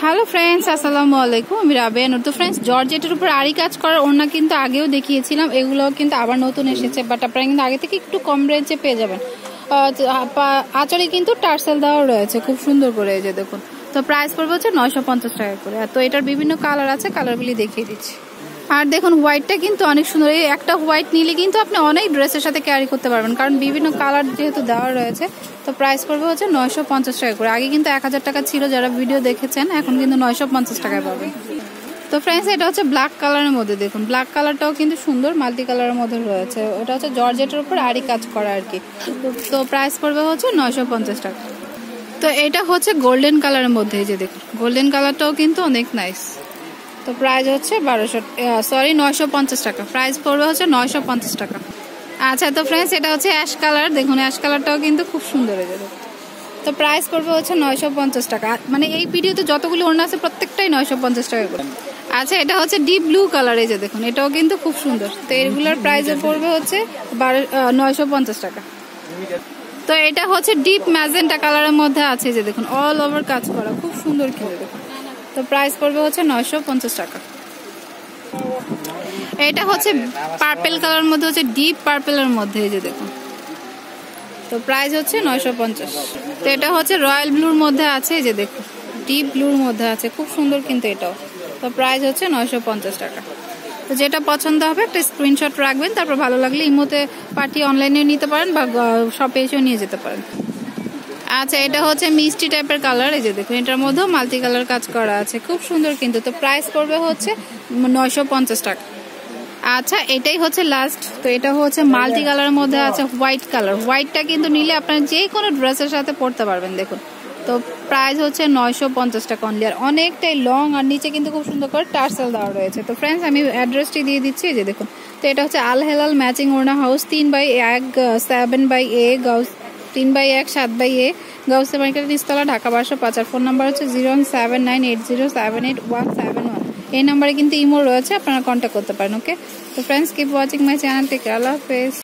Hello friends, আসসালামু আলাইকুম। আমি রাবেয়া নূর। তো ফ্রেন্ডস, জর্জেটের উপর আরি কাজ করার ওড়না কিন্তু আগেও দেখিয়েছিলাম, এগুলো কিন্তু আবার নতুন এসেছে, বাট আপনারা কিন্তু আগে থেকে একটু কম রেঞ্জে পেয়ে যাবেন। আঁচলে কিন্তু টার্সেল দেওয়া রয়েছে খুব সুন্দর করে, এই যে দেখুন। তো প্রাইস পড়বে হচ্ছে 950 টাকা করে। তো এটার বিভিন্ন কালার আছে, কালারগুলি দেখিয়ে দিচ্ছি। আর দেখুন, হোয়াইটটা কিন্তু অনেক সুন্দর। এই একটা হোয়াইট নিলে কিন্তু আপনি অনেক ড্রেসের সাথে ক্যারি করতে পারবেন, কারণ বিভিন্ন কালার যেহেতু দেওয়া রয়েছে। তো প্রাইস পড়বে হচ্ছে 950 টাকা করে। আগে কিন্তু 1000 টাকা ছিল, যারা ভিডিও দেখেছেন, এখন কিন্তু 950 টাকায় পাবেন। তো ফ্রেন্ডস, এটা হচ্ছে ব্ল্যাক কালারের মধ্যে। দেখুন, ব্ল্যাক কালারটাও কিন্তু সুন্দর, মাল্টি কালারের মধ্যে রয়েছে। ওটা হচ্ছে জর্জেটের উপর আরি কাজ করা আর কি। তো প্রাইস পড়বে হচ্ছে 950 টাকা। তো এটা হচ্ছে গোল্ডেন কালারের মধ্যে, এই যে দেখুন, গোল্ডেন কালারটাও কিন্তু অনেক নাইস। তো প্রাইস হচ্ছে 950 টাকা। প্রাইস পড়বে হচ্ছে 950 টাকা। আচ্ছা, তো ফ্রেন্ডস, এটা হচ্ছে অ্যাশ কালার। দেখুন, অ্যাশ কালারটাও কিন্তু খুব সুন্দর। তো প্রাইস পড়বে হচ্ছে 950 টাকা। মানে এই ভিডিওতে যতগুলো ওড়না আছে প্রত্যেকটাই 950 টাকা করে। আচ্ছা, এটা হচ্ছে ডিপ ব্লু কালার, এই যে দেখুন, এটাও কিন্তু খুব সুন্দর। তো এগুলোর প্রাইস পড়বে হচ্ছে 950 টাকা। তো এটা হচ্ছে ডিপ ম্যাজেন্টা কালারের মধ্যে আছে, যে দেখুন, অল ওভার কাজ করা, খুব সুন্দর কিন্তু দেখুন। তো প্রাইস পড়বে হচ্ছে 950 টাকা। এটা হচ্ছে পার্পেল কালার মধ্যে, হচ্ছে ডিপ পার্পেলের মধ্যে, এই যে দেখুন। তো প্রাইস হচ্ছে 950। তো এটা হচ্ছে রয়্যাল ব্লুর মধ্যে আছে, এই যে দেখুন, ডিপ ব্লুর মধ্যে আছে, খুব সুন্দর কিন্তু এটাও। তো প্রাইস হচ্ছে 950 টাকা। তো যেটা পছন্দ হবে একটা স্ক্রিনশট রাখবেন, তারপর ভালো লাগলে ইমোতে পাঠিয়ে অনলাইনেও নিতে পারেন বা শপে এসেও নিয়ে যেতে পারেন। আচ্ছা, এটা হচ্ছে মিষ্টি টাইপের কালার, এই যে দেখুন, এটার মধ্যেও মাল্টি কালার কাজ করা আছে, খুব সুন্দর কিন্তু। তো প্রাইস পড়বে হচ্ছে 950 টাকা। আচ্ছা, এটাই হচ্ছে লাস্ট। তো এটা হচ্ছে মাল্টি কালারের মধ্যে আছে হোয়াইট কালার। হোয়াইটটা কিন্তু নিলে আপনারা যে কোনো ড্রেসের সাথে পরতে পারবেন, দেখুন। তো প্রাইস হচ্ছে 950 টাকা অনলি। আর অনেকটাই লং, আর নিচে কিন্তু খুব সুন্দর করে টার্সেল দেওয়া রয়েছে। তো ফ্রেন্ডস, আমি অ্যাড্রেসটি দিয়ে দিচ্ছি, এই যে দেখুন। তো এটা হচ্ছে আল হেলাল ম্যাচিং ওড়না হাউস, 3/1 7/A গাউস, 3/1 7/A গাউসে মার্কেট, নিচতলা, ঢাকা 1205। আর ফোন নাম্বার হচ্ছে 07980781171। এই নাম্বারে কিন্তু ইমো রয়েছে, আপনারা কন্ট্যাক্ট করতে পারেন। ওকে, তো friends, keep watching my channel. Take care, Allah হাফেজ।